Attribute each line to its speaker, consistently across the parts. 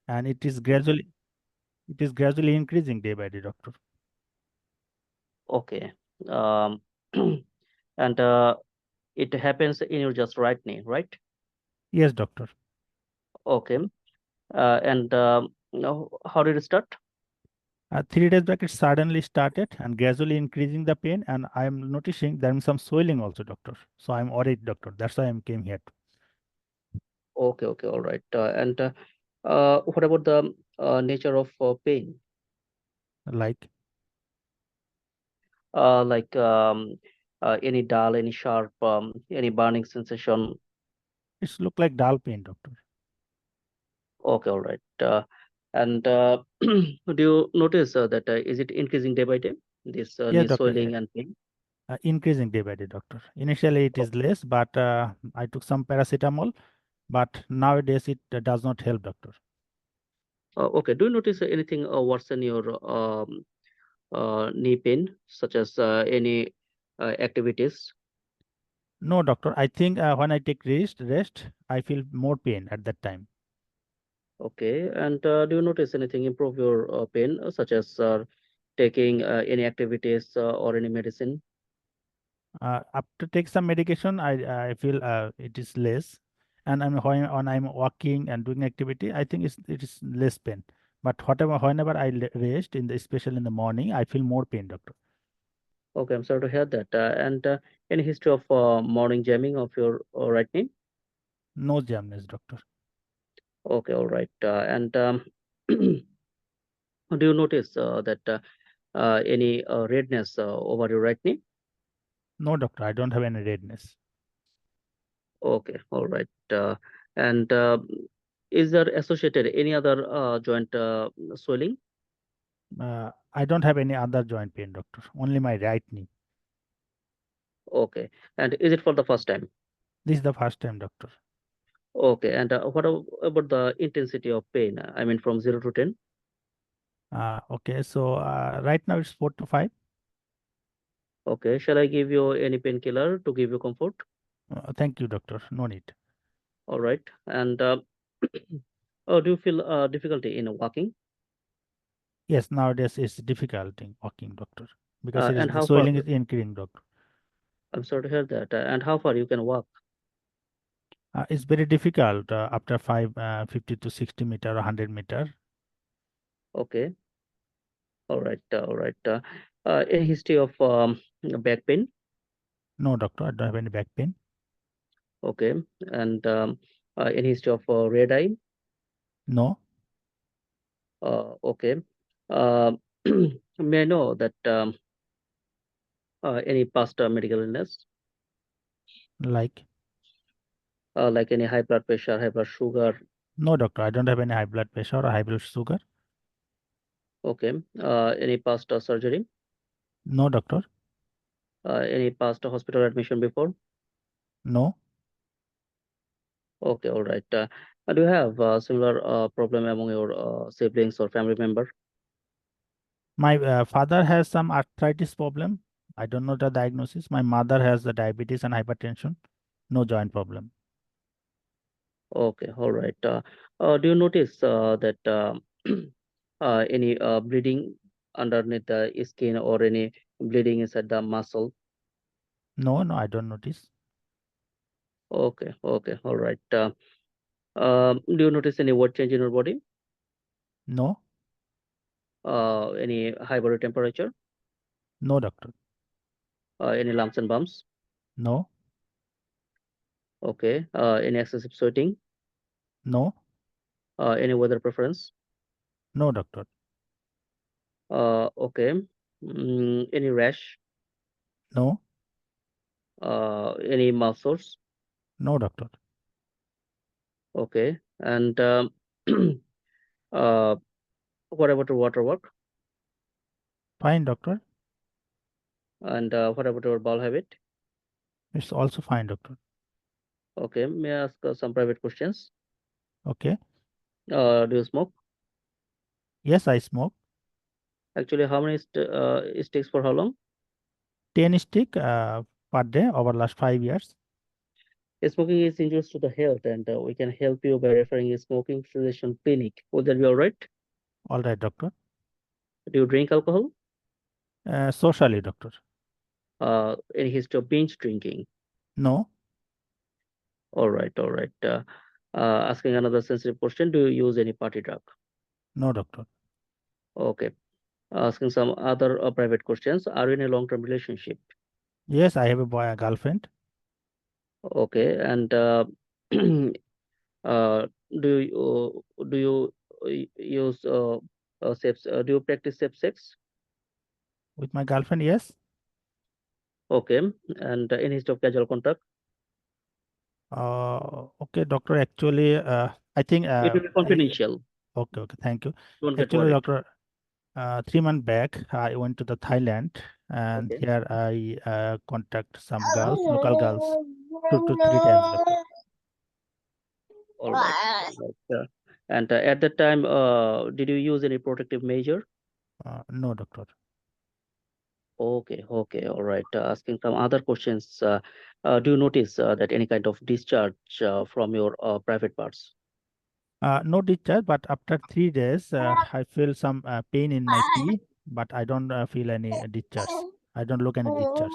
Speaker 1: and it is gradually increasing day by day, doctor.
Speaker 2: Okay. Um, and it happens in your just right knee, right?
Speaker 1: Yes, doctor.
Speaker 2: Okay. And how did it start?
Speaker 1: 3 days back, it suddenly started and gradually increasing the pain, and I am noticing there is some swelling also, doctor. So I'm worried, doctor. That's why I came here.
Speaker 2: Okay, okay, all right. And what about the nature of pain?
Speaker 1: Like
Speaker 2: Like any dull, any sharp, any burning sensation?
Speaker 1: it's look like dull pain, doctor.
Speaker 2: Okay, all right. And do you notice that is it increasing day by day? This
Speaker 1: Yes,
Speaker 2: knee
Speaker 1: doctor.
Speaker 2: swelling and pain?
Speaker 1: Increasing day by day, doctor. Initially, it
Speaker 2: O-
Speaker 1: is less, but I took some paracetamol, but nowadays it does not help, doctor.
Speaker 2: Okay. Do you notice anything worse than your knee pain, such as any activities?
Speaker 1: No, doctor. I think when I take rest, I feel more pain at that time.
Speaker 2: Okay. And do you notice anything improve your pain, such as taking any activities or any medicine?
Speaker 1: After take some medication, I feel it is less, and when I'm walking and doing activity, I think it is less pain. But whenever I rest especially in the morning, I feel more pain, doctor.
Speaker 2: Okay, I'm sorry to hear that. And any history of morning jamming of your right knee?
Speaker 1: No jamness, doctor.
Speaker 2: Okay, all right. And do you notice that any redness over your right knee?
Speaker 1: No, doctor. I don't have any redness.
Speaker 2: Okay, all right. And is there associated any other joint swelling?
Speaker 1: I don't have any other joint pain, doctor. Only my right knee.
Speaker 2: Okay, and is it for the first time?
Speaker 1: This is the first time, doctor.
Speaker 2: Okay, and about the intensity of pain? I mean, from 0 to 10.
Speaker 1: Okay, so right now it's 4 to 5.
Speaker 2: Okay, shall I give you any painkiller to give you comfort?
Speaker 1: Thank you, doctor. No need.
Speaker 2: All right, and do you feel difficulty in walking?
Speaker 1: Yes, nowadays it's difficult in walking, doctor, because it is
Speaker 2: And
Speaker 1: the
Speaker 2: how far?
Speaker 1: swelling is increasing, doctor.
Speaker 2: I'm sorry to hear that. And how far you can walk?
Speaker 1: It's very difficult after 50 to 60 meter or 100 meter.
Speaker 2: Okay, all right, all right. Any history of back pain?
Speaker 1: No, doctor, I don't have any back pain.
Speaker 2: Okay, and any history of red eye?
Speaker 1: No,
Speaker 2: Okay. Uh, may I know that any past medical illness,
Speaker 1: like,
Speaker 2: like any high blood pressure, high blood sugar?
Speaker 1: no, doctor, I don't have any high blood pressure or high blood sugar.
Speaker 2: Okay. Any past surgery?
Speaker 1: No, doctor,
Speaker 2: Any past hospital admission before?
Speaker 1: no.
Speaker 2: Okay, all right. Do you have similar problem among your siblings or family member?
Speaker 1: My father has some arthritis problem. I don't know the diagnosis. My mother has the diabetes and hypertension. No joint problem.
Speaker 2: Okay, all right. Do you notice that any bleeding underneath the skin or any bleeding inside the muscle?
Speaker 1: No, no, I don't notice.
Speaker 2: Okay, okay, all right. Do you notice any weight change in your body?
Speaker 1: No,
Speaker 2: Any high body temperature?
Speaker 1: no, doctor.
Speaker 2: Any lumps and bumps?
Speaker 1: No,
Speaker 2: Okay. Any excessive sweating?
Speaker 1: no,
Speaker 2: Any weather preference?
Speaker 1: no, doctor.
Speaker 2: Okay. Any rash?
Speaker 1: No,
Speaker 2: Any mouth sores?
Speaker 1: no, doctor.
Speaker 2: Okay. And uh, what about your water work?
Speaker 1: Fine, doctor.
Speaker 2: And what about your bowel habit?
Speaker 1: It's also fine, doctor.
Speaker 2: Okay. May I ask some private questions?
Speaker 1: Okay.
Speaker 2: Do you smoke?
Speaker 1: Yes, I smoke.
Speaker 2: Actually, how many sticks for how long?
Speaker 1: 10 stick per day over last 5 years.
Speaker 2: Smoking is injurious to the health, and we can help you by referring a smoking cessation clinic. Would that be all right?
Speaker 1: All right, doctor.
Speaker 2: Do you drink alcohol?
Speaker 1: Socially, doctor.
Speaker 2: Any history of binge drinking?
Speaker 1: No,
Speaker 2: All right, all right. Asking another sensitive question: do you use any party drug?
Speaker 1: no, doctor.
Speaker 2: Okay. Asking some other private questions: are you in a long-term relationship?
Speaker 1: Yes, I have a boy, a girlfriend.
Speaker 2: Okay, and uh, do you use do you practice safe sex?
Speaker 1: With my girlfriend, yes.
Speaker 2: Okay, and any history of casual contact?
Speaker 1: Okay, doctor. Actually, I think
Speaker 2: It will be confidential.
Speaker 1: okay, okay. Thank you.
Speaker 2: Don't get
Speaker 1: Actually,
Speaker 2: worried.
Speaker 1: doctor, 3 months back, I went to the Thailand, and
Speaker 2: Okay.
Speaker 1: here I contact some girls, local girls, 2 to 3 times, doctor.
Speaker 2: All right. All right. And at that time, did you use any protective measure?
Speaker 1: No, doctor.
Speaker 2: Okay, okay, all right. Asking some other questions. Do you notice that any kind of discharge from your private parts?
Speaker 1: No discharge, but after 3 days, I feel some pain in my pee, but I don't feel any discharge. I don't look any discharge.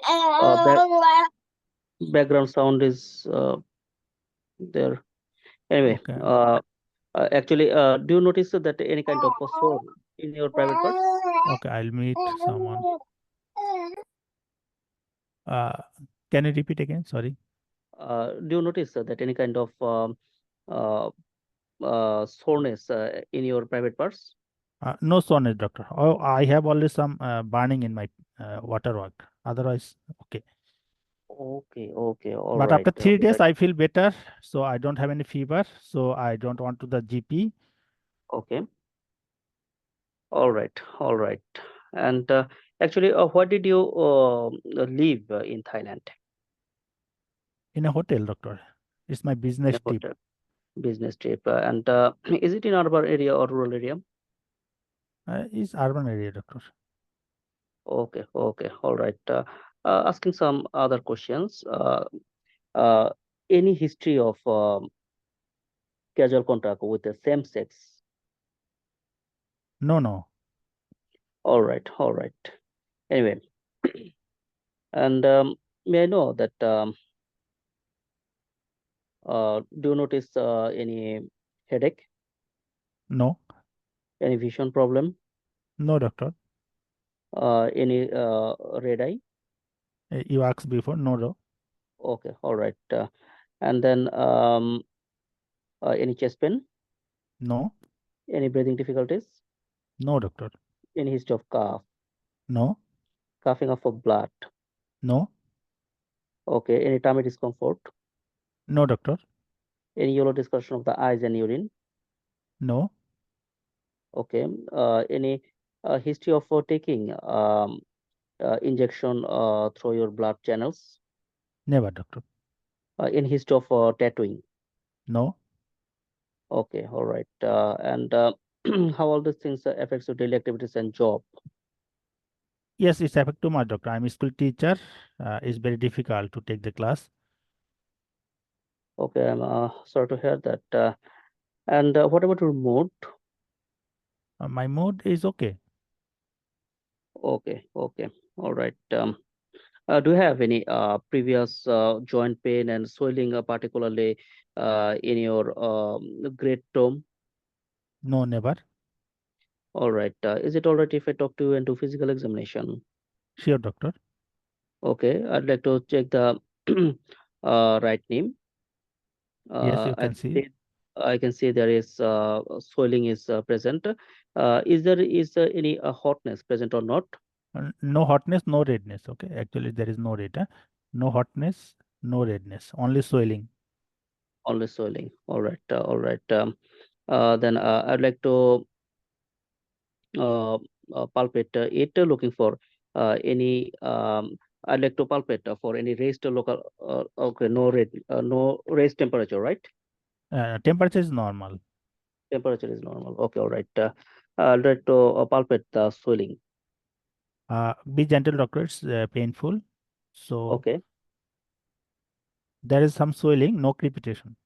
Speaker 2: Back background sound is there. Anyway,
Speaker 1: Okay,
Speaker 2: actually, do you notice that any kind of a sore in your private parts?
Speaker 1: okay, I'll meet someone. Uh, can you repeat again? Sorry.
Speaker 2: Do you notice that any kind of uh, soreness in your private parts?
Speaker 1: No soreness, doctor. Oh, I have only some burning in my waterwork. Otherwise, okay.
Speaker 2: Okay, okay, all
Speaker 1: But
Speaker 2: right,
Speaker 1: after
Speaker 2: all
Speaker 1: 3 days,
Speaker 2: right.
Speaker 1: I feel better. So I don't have any fever. So I don't want to the GP.
Speaker 2: Okay, all right, all right. And actually, what did you live in Thailand?
Speaker 1: In a hotel, doctor. It's my
Speaker 2: In a
Speaker 1: business trip.
Speaker 2: hotel, business trip, and is it in urban area or rural area?
Speaker 1: It's urban area, doctor.
Speaker 2: Okay, okay, all right. Asking some other questions. Uh, any history of casual contact with the same sex?
Speaker 1: No, no,
Speaker 2: All right, all right. Anyway, and may I know that do you notice any headache,
Speaker 1: no,
Speaker 2: any vision problem,
Speaker 1: no, doctor.
Speaker 2: any red eye?
Speaker 1: You asked before. No, no,
Speaker 2: Okay, all right. And then any chest pain,
Speaker 1: no,
Speaker 2: any breathing difficulties,
Speaker 1: no, doctor.
Speaker 2: any history of cough,
Speaker 1: No,
Speaker 2: coughing up of blood.
Speaker 1: no,
Speaker 2: Okay, any tummy discomfort,
Speaker 1: no, doctor.
Speaker 2: any yellow discoloration of the eyes and urine.
Speaker 1: No,
Speaker 2: Okay, any history of taking injection through your blood channels.
Speaker 1: never, doctor.
Speaker 2: Any history of tattooing.
Speaker 1: No.
Speaker 2: Okay, all right. And how all these things affects your daily activities and job.
Speaker 1: Yes, it's affect too much, doctor. I'm a school teacher. It's very difficult to take the class.
Speaker 2: Okay, I'm sorry to hear that. And what about your mood?
Speaker 1: My mood is okay.
Speaker 2: Okay, okay, all right. Do you have any previous joint pain and swelling, particularly in your great toe?
Speaker 1: No, never.
Speaker 2: All right. Is it all right if I talk to you and do physical examination?
Speaker 1: Sure, doctor.
Speaker 2: Okay, I'd like to check the right name.
Speaker 1: Yes,
Speaker 2: Uh,
Speaker 1: you
Speaker 2: I
Speaker 1: can see.
Speaker 2: see, I can see there is swelling is present. Is there any hotness present or not?
Speaker 1: No hotness, no redness. Okay, actually there is no red. No hotness, no redness. Only swelling.
Speaker 2: Only swelling. All right. All right. Then I'd like to uh, palpate it, looking for any. I'd like to palpate for any raised local. Okay, no raised temperature, right?
Speaker 1: Temperature is normal.
Speaker 2: Temperature is normal. Okay, all right. I'd like to palpate the swelling.
Speaker 1: Be gentle, doctor. It's painful. So
Speaker 2: Okay.
Speaker 1: there is some swelling, no crepitation.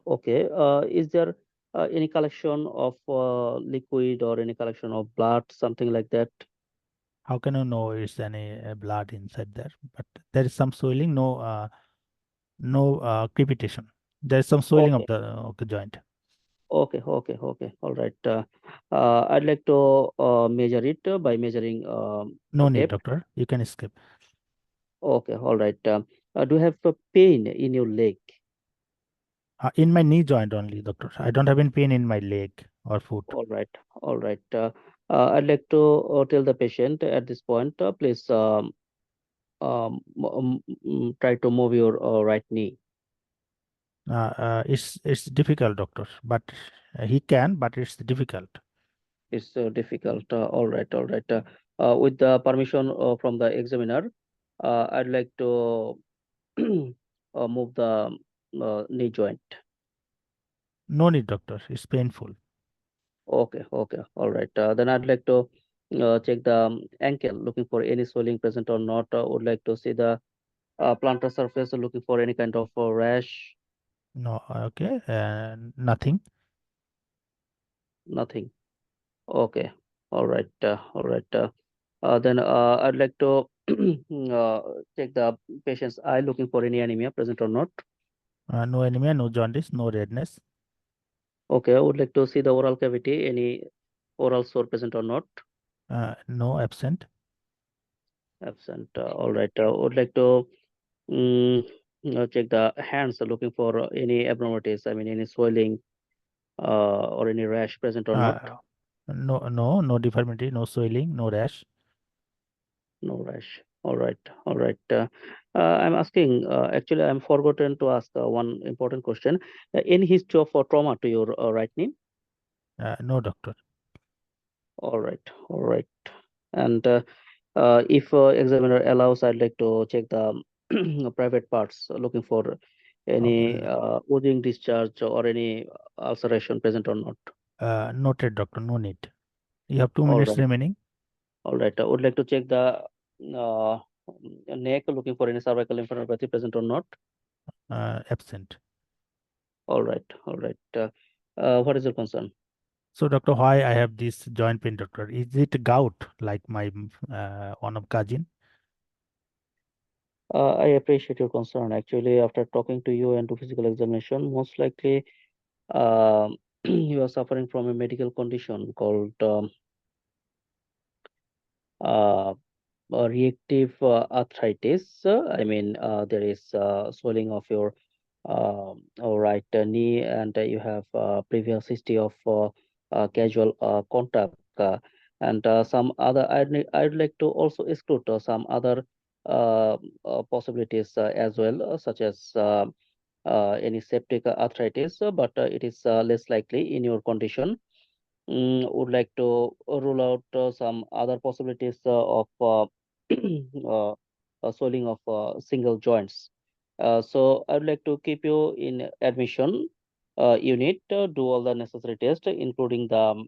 Speaker 2: Okay. Is there any collection of liquid or any collection of blood, something like that?
Speaker 1: How can you know it's any blood inside there? But there is some swelling, no crepitation. There is some swelling
Speaker 2: Okay.
Speaker 1: of the joint.
Speaker 2: Okay. Okay. Okay. All right. I'd like to measure it by measuring
Speaker 1: No need,
Speaker 2: tape.
Speaker 1: doctor. You can skip.
Speaker 2: Okay. All right. Do you have pain in your leg?
Speaker 1: In my knee joint only, doctor. I don't have any pain in my leg or foot.
Speaker 2: All right. All right. I'd like to tell the patient at this point, please try to move your right knee.
Speaker 1: It's difficult, doctor. But he can, but it's difficult.
Speaker 2: It's difficult. All right. All right. With the permission from the examiner, I'd like to move the knee joint.
Speaker 1: No need, doctor. It's painful.
Speaker 2: Okay. Okay. All right. Then I'd like to check the ankle, looking for any swelling present or not. Would like to see the plantar surface, looking for any kind of rash.
Speaker 1: No, okay. Nothing.
Speaker 2: Nothing. Okay. All right. All right. Then I'd like to check the patient's eye, looking for any anemia present or not.
Speaker 1: No anemia, no jaundice, no redness.
Speaker 2: Okay, I would like to see the oral cavity, any oral sore present or not.
Speaker 1: No absent.
Speaker 2: Absent. All right. Would like to mm, check the hands, looking for any abnormalities. I mean, any swelling or any rash present or not.
Speaker 1: Uh, no deformity, no swelling, no rash.
Speaker 2: No rash. All right. All right. I'm asking. Actually, I'm forgotten to ask one important question. Any history of trauma to your right knee?
Speaker 1: No, doctor.
Speaker 2: All right. All right. And if examiner allows, I'd like to check the private parts, looking for any oozing discharge or any ulceration present or not.
Speaker 1: Noted, doctor. No need. You have two
Speaker 2: All
Speaker 1: minutes
Speaker 2: right.
Speaker 1: remaining.
Speaker 2: All right. I would like to check the uh, neck, looking for any cervical lymphadenopathy present or not.
Speaker 1: Absent.
Speaker 2: All right. All right. What is your concern?
Speaker 1: So, doctor, why I have this joint pain, doctor? Is it gout like my one of cousin?
Speaker 2: I appreciate your concern. Actually, after talking to you and to physical examination, most likely you are suffering from a medical condition called uh, reactive arthritis. I mean, there is swelling of your right knee, and you have previous history of casual contact, and some other. I'd like to also exclude some other possibilities as well, such as any septic arthritis, but it is less likely in your condition. Would like to rule out some other possibilities of swelling of single joints. So I would like to keep you in admission unit, do all the necessary tests, including the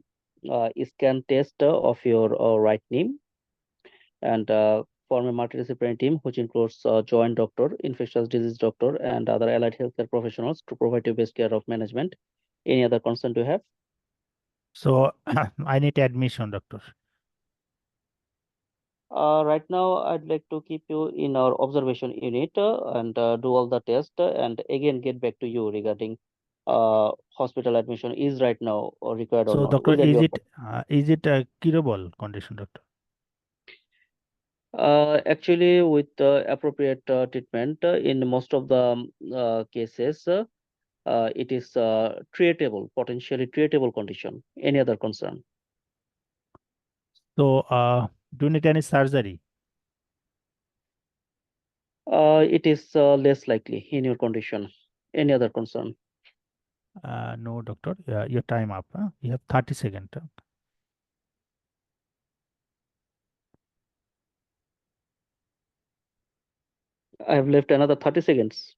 Speaker 2: scan test of your right knee, and form a multidisciplinary team, which includes joint doctor, infectious disease doctor, and other allied healthcare professionals to provide you best care of management. Any other concern do you have?
Speaker 1: So, I need admission, doctor.
Speaker 2: Right now, I'd like to keep you in our observation unit and do all the tests and again get back to you regarding hospital admission is right now or required or
Speaker 1: So,
Speaker 2: not.
Speaker 1: doctor,
Speaker 2: Will that be okay?
Speaker 1: is it a curable condition, doctor?
Speaker 2: Actually, with appropriate treatment, in most of the cases, it is treatable, potentially treatable condition. Any other concern?
Speaker 1: So, do you need any surgery?
Speaker 2: It is less likely in your condition. Any other concern?
Speaker 1: No, doctor. Your time up. Huh? You have 30 seconds.
Speaker 2: I have left another 30 seconds.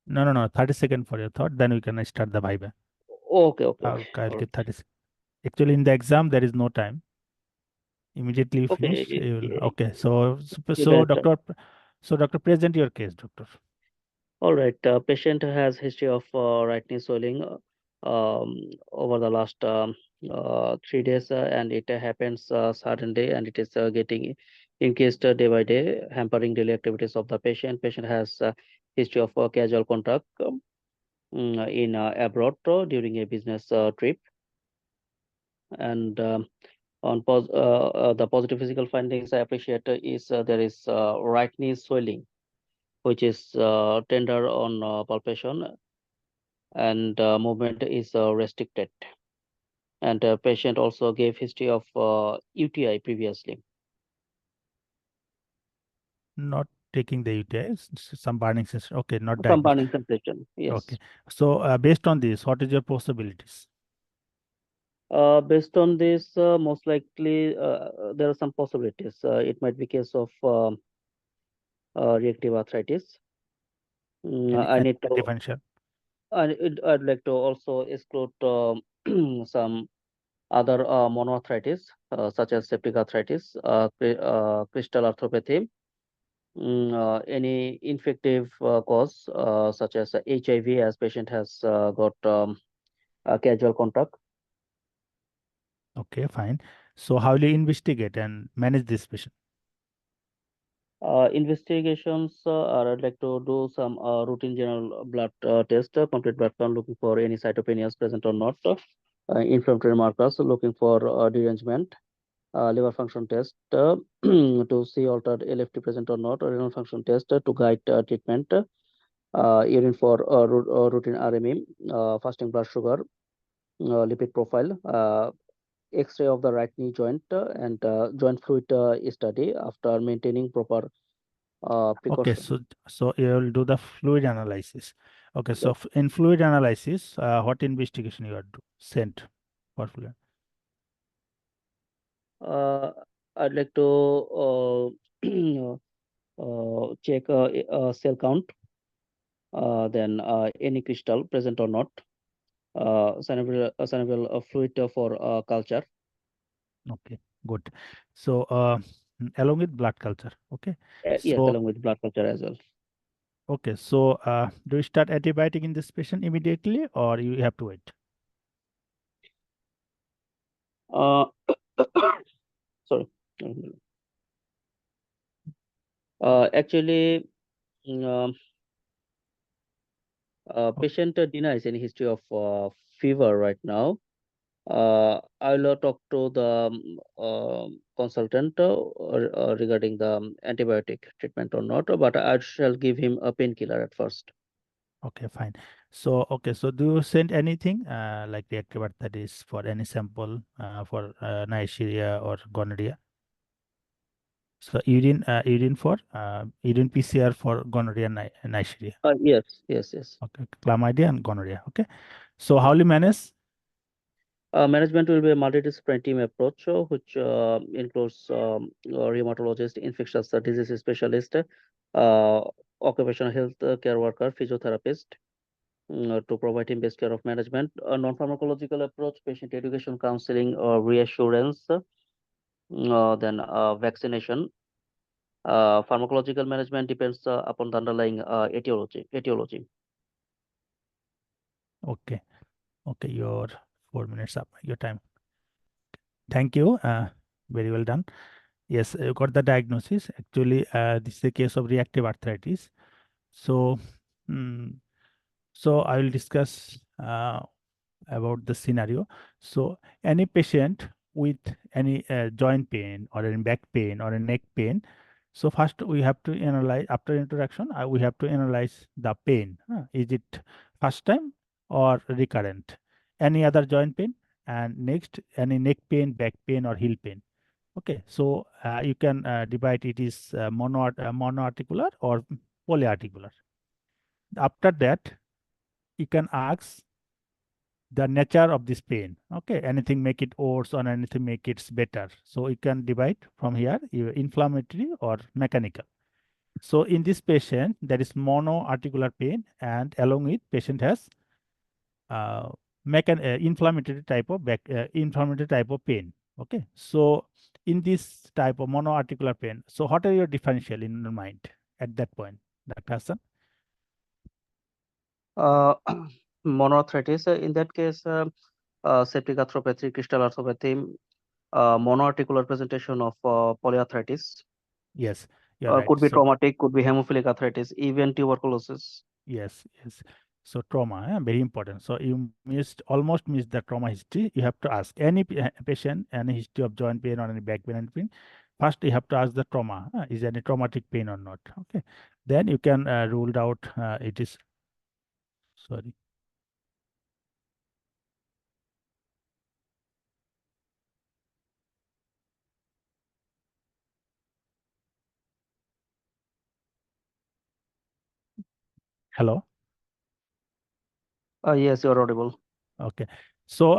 Speaker 1: No. 30 seconds for your thought. Then we can start the viva.
Speaker 2: Okay, okay, okay.
Speaker 1: I'll
Speaker 2: All
Speaker 1: give
Speaker 2: right.
Speaker 1: 30 seconds. Actually, in the exam, there is no time. Immediately you
Speaker 2: Okay,
Speaker 1: finish, you will,
Speaker 2: yeah,
Speaker 1: okay. So,
Speaker 2: you can start.
Speaker 1: doctor, present your case, doctor.
Speaker 2: All right. Patient has history of right knee swelling over the last 3 days, and it happens suddenly, and it is getting increased day by day, hampering daily activities of the patient. Patient has history of casual contact in abroad during a business trip, and the positive physical findings I appreciate is there is right knee swelling, which is tender on palpation, and movement is restricted. And patient also gave history of UTI previously.
Speaker 1: Not taking the UTI, some burning sensation. Okay, not
Speaker 2: Some
Speaker 1: diagnosed.
Speaker 2: burning sensation,
Speaker 1: Okay.
Speaker 2: yes.
Speaker 1: So, based on this, what is your possibilities?
Speaker 2: Based on this, most likely there are some possibilities. It might be case of reactive arthritis. I
Speaker 1: Any
Speaker 2: need
Speaker 1: other
Speaker 2: to.
Speaker 1: differential?
Speaker 2: I'd like to also exclude some other monoarthritis, such as septic arthritis, crystal arthropathy, any infective cause, such as HIV, as patient has got a casual contact.
Speaker 1: Okay, fine. So, how will you investigate and manage this patient?
Speaker 2: Investigations are I'd like to do some routine general blood test, complete blood count, looking for any cytopenias present or not, inflammatory markers, looking for derangement, liver function test to see altered LFT present or not, or renal function test to guide treatment, urine for routine RME, fasting blood sugar, lipid profile, X-ray of the right knee joint, and joint fluid study after maintaining proper
Speaker 1: Okay,
Speaker 2: precaution.
Speaker 1: so you will do the fluid analysis. Okay, so
Speaker 2: Yes.
Speaker 1: in fluid analysis, what investigation you are do sent for fluid?
Speaker 2: Uh, I'd like to check cell count, then any crystal present or not, synovial fluid for culture.
Speaker 1: Okay, good. So, along with blood culture. Okay,
Speaker 2: Yes,
Speaker 1: so
Speaker 2: along with blood culture as well.
Speaker 1: okay, so do you start antibiotic in this patient immediately, or you have to wait?
Speaker 2: Uh, Sorry. Actually, um, patient denies any history of fever right now. I'll talk to the consultant regarding the antibiotic treatment or not, but I shall give him a painkiller at first.
Speaker 1: Okay, fine. So, okay, so do you send anything like reactive arthritis for any sample for Neisseria or gonorrhea? So, urine for urine PCR for gonorrhea, Neisseria.
Speaker 2: Yes, yes, yes.
Speaker 1: Okay, chlamydia and gonorrhea. Okay, so how will you manage?
Speaker 2: Management will be a multidisciplinary team approach, which includes rheumatologist, infectious disease specialist, occupational health care worker, physiotherapist, to provide him best care of management. A non-pharmacological approach, patient education, counseling, or reassurance, then vaccination. Pharmacological management depends upon the underlying etiology.
Speaker 1: Okay, okay, your 4 minutes up, your time. Thank you. Very well done. Yes, you got the diagnosis. Actually, this is a case of reactive arthritis. So, mm, so I will discuss about the scenario. So, any patient with any joint pain or any back pain or a neck pain. So first we have to analyze after introduction. We have to analyze the pain. Is it first time or recurrent? Any other joint pain? And next, any neck pain, back pain, or heel pain. Okay, so you can divide it is monoarticular or polyarticular. After that, you can ask the nature of this pain. Okay, anything make it worse or anything make it better. So you can divide from here, inflammatory or mechanical. So in this patient, there is monoarticular pain, and along with patient has inflammatory type of inflammatory type of pain. Okay, so in this type of monoarticular pain. So what are your differential in your mind at that point, Dr. Hassan?
Speaker 2: Uh, Monoarthritis, in that case, septic arthropathy, crystal arthropathy, monoarticular presentation of polyarthritis,
Speaker 1: Yes, you're right.
Speaker 2: could be
Speaker 1: So
Speaker 2: traumatic, could be hemophilic arthritis, even tuberculosis.
Speaker 1: yes, yes. So trauma, very important. So you almost missed the trauma history. You have to ask any patient, any history of joint pain or any back pain and pain. First, you have to ask the trauma. Is any traumatic pain or not? Okay. Then you can rule out it is. Sorry. Hello.
Speaker 2: Yes, you're audible.
Speaker 1: Okay. So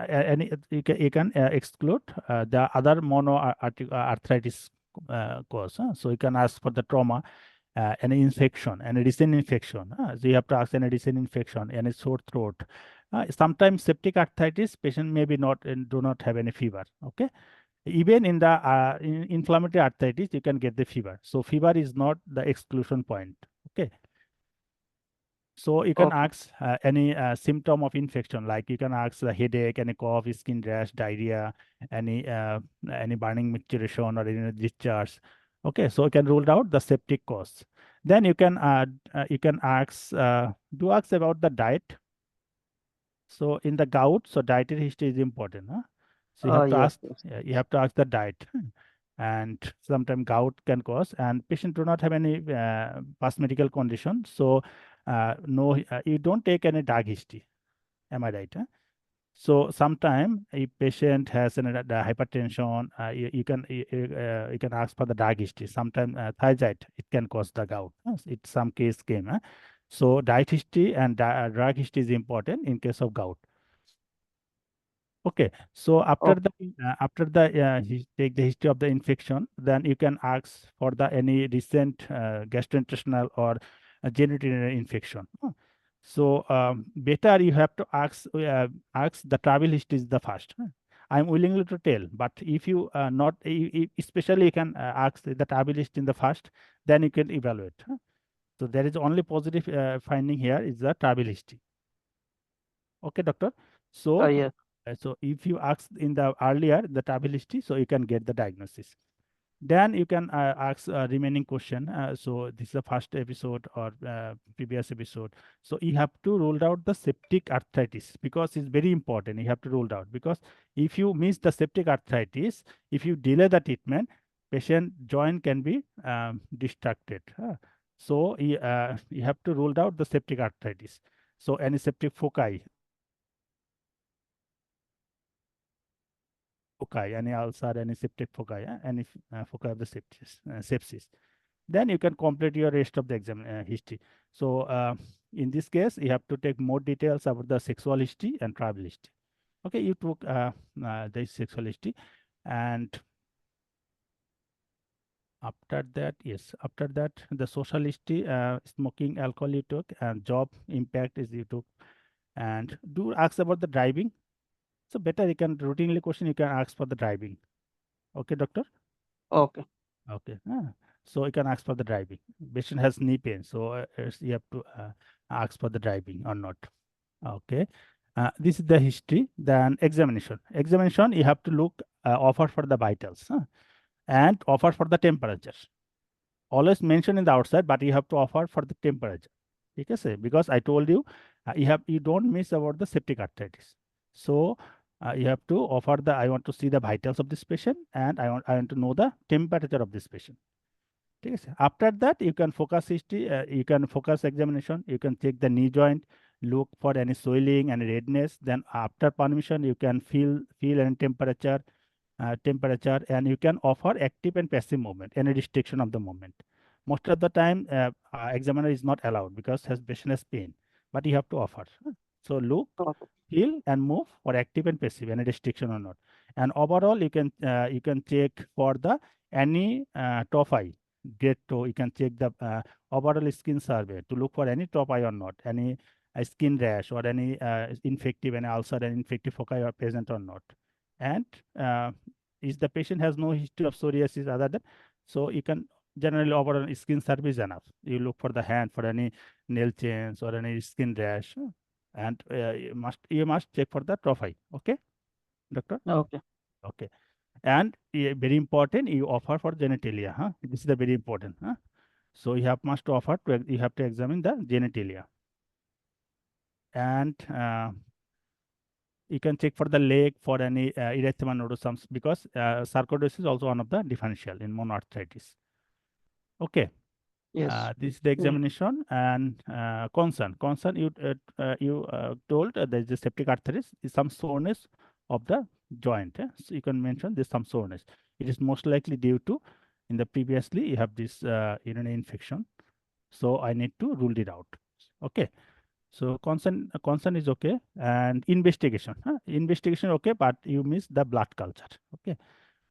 Speaker 1: any you can exclude the other arthritis cause. So you can ask for the trauma, any infection, any recent infection. So you have to ask any recent infection, any sore throat. Sometimes septic arthritis patient maybe not and do not have any fever. Okay. Even in the inflammatory arthritis, you can get the fever. So fever is not the exclusion point. Okay. So you can
Speaker 2: Okay,
Speaker 1: ask any symptom of infection, like you can ask the headache, any cough, skin rash, diarrhea, any burning maturation or any discharge. Okay, so you can rule out the septic cause. Then you can ask do ask about the diet. So in the gout, so dietary history is important. So
Speaker 2: yes, yes.
Speaker 1: you have to ask the diet. And sometimes gout can cause, and patient do not have any past medical condition. So no, you don't take any drug history. Am I right? So sometime a patient has the hypertension, you can ask for the drug history. Sometimes thyroid it can cause the gout. It's some case came. So diet history and drug history is important in case of gout. Okay, so
Speaker 2: Okay,
Speaker 1: after the take the history of the infection, then you can ask for the any recent gastrointestinal or genitourinary infection. So better you have to ask the travel history is the first. I'm willingly to tell, but if you not especially you can ask the travel history in the first, then you can evaluate. So there is only positive finding here is the travel history. Okay, doctor. So,
Speaker 2: yes.
Speaker 1: so if you ask in the earlier the travel history, so you can get the diagnosis. Then you can ask remaining question. So this is the first episode or previous episode. So you have to rule out the septic arthritis because it's very important. You have to rule out because if you miss the septic arthritis, if you delay the treatment, patient joint can be distracted. So you have to rule out the septic arthritis. So any septic foci, foci, any ulcer, any septic foci, any foci of the sepsis. Then you can complete your rest of the exam history. So in this case, you have to take more details about the sexual history and travel history. Okay, you took the sexual history, and after that, yes, after that, the social history, smoking, alcohol you took, and job impact is you took, and do ask about the driving. So better you can routinely question, you can ask for the driving. Okay, doctor.
Speaker 2: Okay,
Speaker 1: Okay. So you can ask for the driving. Patient has knee pain, so you have to ask for the driving or not. Okay. This is the history. Then examination. Examination, you have to look offer for the vitals and offer for the temperature. Always mention in the outside, but you have to offer for the temperature. Okay, because I told you, you don't miss about the septic arthritis. So you have to offer the I want to see the vitals of this patient and I want to know the temperature of this patient. ठीक है. After that, you can focus history, you can focus examination, you can check the knee joint, look for any swelling and redness. Then after permission, you can feel any temperature, and you can offer active and passive movement, any restriction of the movement. Most of the time, examiner is not allowed because has patient has pain, but you have to offer. So look,
Speaker 2: okay,
Speaker 1: feel, and move for active and passive, any restriction or not. And overall, you can check for the any top eye, great toe. You can check the overall skin survey to look for any top eye or not, any skin rash or any infective, any ulcer, and infective foci are present or not. And uh, If the patient has no history of psoriasis other than, so you can generally offer a skin survey is enough. You look for the hand for any nail change or any skin rash, and you must check for the trophy. Okay, doctor.
Speaker 2: Okay.
Speaker 1: Okay, and very important, you offer for genitalia. Huh? This is the very important. Huh? So you have must offer to you have to examine the genitalia, and you can check for the leg for any erythema nodosums, because sarcoidosis is also one of the differential in monoarthritis. Okay.
Speaker 2: Yes.
Speaker 1: This is the
Speaker 2: Yeah.
Speaker 1: examination, and concern you told there is a septic arteries, is some soreness of the joint. So you can mention there's some soreness. It is most likely due to, in the previously you have this urinary infection. So I need to rule it out. Okay. So concern is okay, and investigation. Investigation okay, but you miss the blood culture. Okay.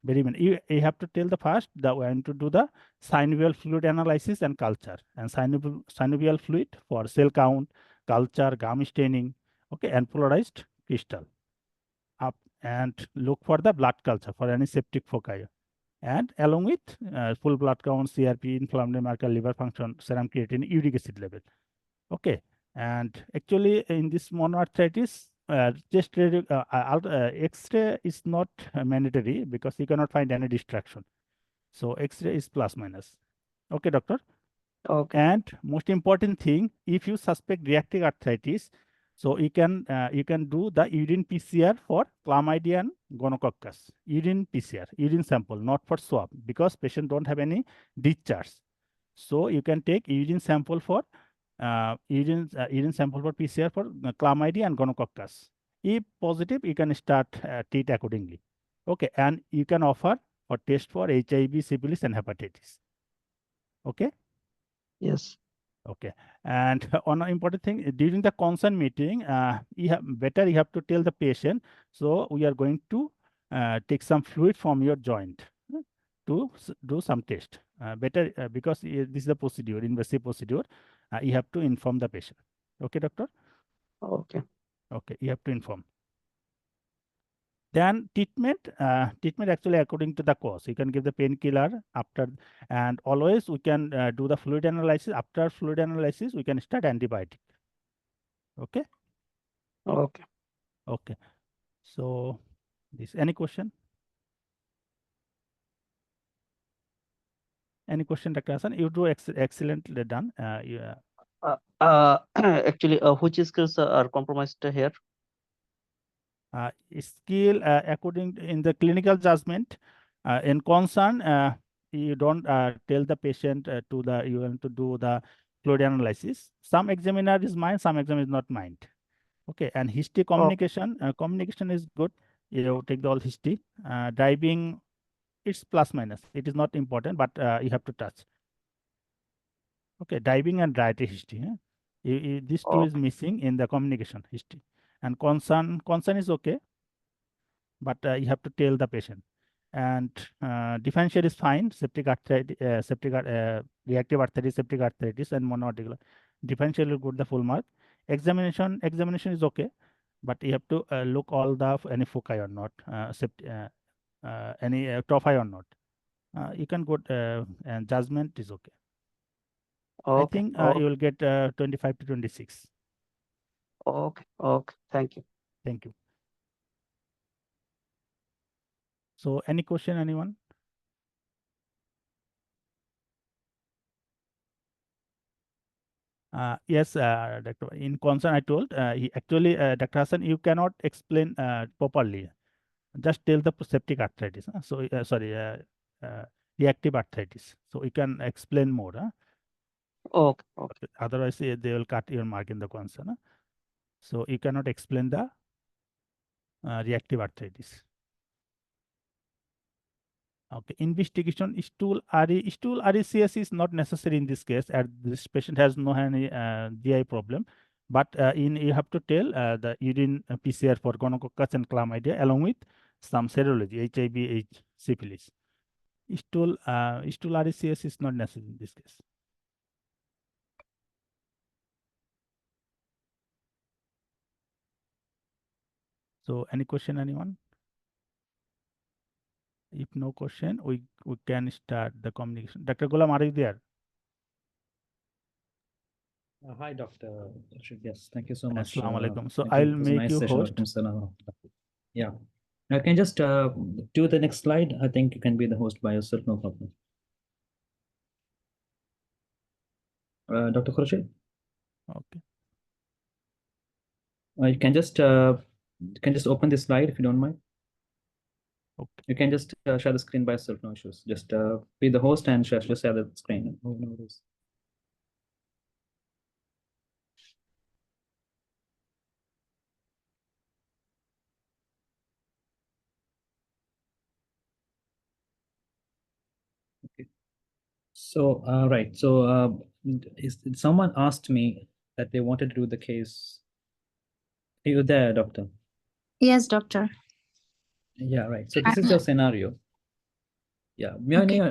Speaker 1: Very many. You have to tell the first that we want to do the synovial fluid analysis and culture, and synovial fluid for cell count, culture, gum staining, okay, and polarized crystal. Up and look for the blood culture for any septic foci, and along with full blood count, CRP, inflammatory marker, liver function, serum creatine, uric acid level. Okay, and actually in this monoarthritis, X-ray is not mandatory because you cannot find any distraction. So X-ray is plus minus. Okay, doctor.
Speaker 2: Okay.
Speaker 1: And most important thing, if you suspect reactive arthritis, so you can do the urine PCR for chlamydia and gonococcus. Urine PCR, urine sample, not for swab, because patient don't have any discharge. So you can take urine sample for urine sample for PCR for chlamydia and gonococcus. If positive, you can start treat accordingly. Okay, and you can offer for test for HIV, syphilis, and hepatitis. Okay.
Speaker 2: Yes.
Speaker 1: Okay, and one important thing during the consent meeting, you have to tell the patient. So we are going to take some fluid from your joint to do some test. Better because this is a procedure, invasive procedure. You have to inform the patient. Okay, doctor.
Speaker 2: Okay.
Speaker 1: Okay, you have to inform. Then treatment actually according to the cause. You can give the painkiller after, and always we can do the fluid analysis. After fluid analysis, we can start antibiotic. Okay.
Speaker 2: Okay.
Speaker 1: Okay. So this any question? Any question, Dr. Hassan? You do excellently done. Yeah.
Speaker 2: Actually, which skills are compromised here?
Speaker 1: Skill according in the clinical judgment, in concern, you don't tell the patient to the you want to do the fluid analysis. Some examiner is mind, some examiner is not mind. Okay, and history
Speaker 2: Okay.
Speaker 1: communication is good. You take the all history. Driving, it's plus minus. It is not important, but you have to touch. Okay, diving and dietary history. These two is
Speaker 2: Okay.
Speaker 1: missing in the communication history. And concern is okay, but you have to tell the patient. And differential is fine. Septic arthritis, reactive arthritis, septic arthritis, and monoarticular. Differential will good the full mark. Examination is okay, but you have to look all the any foci or not, any trophy or not. You can go and judgment is okay. I
Speaker 2: Okay.
Speaker 1: think you
Speaker 2: Okay.
Speaker 1: will get 25 to 26.
Speaker 2: Okay. Okay. Thank you.
Speaker 1: Thank you. So, any question, anyone? Yes, Dr. In concern, I told actually, Dr. Hassan, you cannot explain properly. Just tell the septic arthritis. So, sorry, uh, reactive arthritis. So, you can explain more.
Speaker 2: Okay. Okay.
Speaker 1: Otherwise, they will cut your mark in the concern. So, you cannot explain the reactive arthritis. Okay, investigation stool RECS is not necessary in this case, as this patient has no any GI problem. But in you have to tell the urine PCR for gonococcus and chlamydia along with some serology, HIV, syphilis. Stool RECS is not necessary in this case. So, any question, anyone? If no question, we can start the communication. Dr. Ghulam, are you there?
Speaker 3: Hi, Dr. Khorshed. Yes, thank you so much.
Speaker 1: Assalamu alaikum. So
Speaker 3: Thank you.
Speaker 1: I'll
Speaker 3: It was a
Speaker 1: make
Speaker 3: nice
Speaker 1: you
Speaker 3: session.
Speaker 1: host.
Speaker 3: Walaikum salam. Yeah. Now, can you just do the next slide? I think you can be the host by yourself, no problem. Dr. Khorshed,
Speaker 1: Okay.
Speaker 3: you can just open this slide if you don't mind.
Speaker 1: Okay.
Speaker 3: You can just share the screen by yourself, no issues. Just be the host and just share the screen. Oh, no worries. Okay. So, right. So, someone asked me that they wanted to do the case. Are you there, doctor?
Speaker 4: Yes, doctor.
Speaker 3: Yeah, right. So this is your scenario. Yeah, may I
Speaker 4: Okay.
Speaker 3: know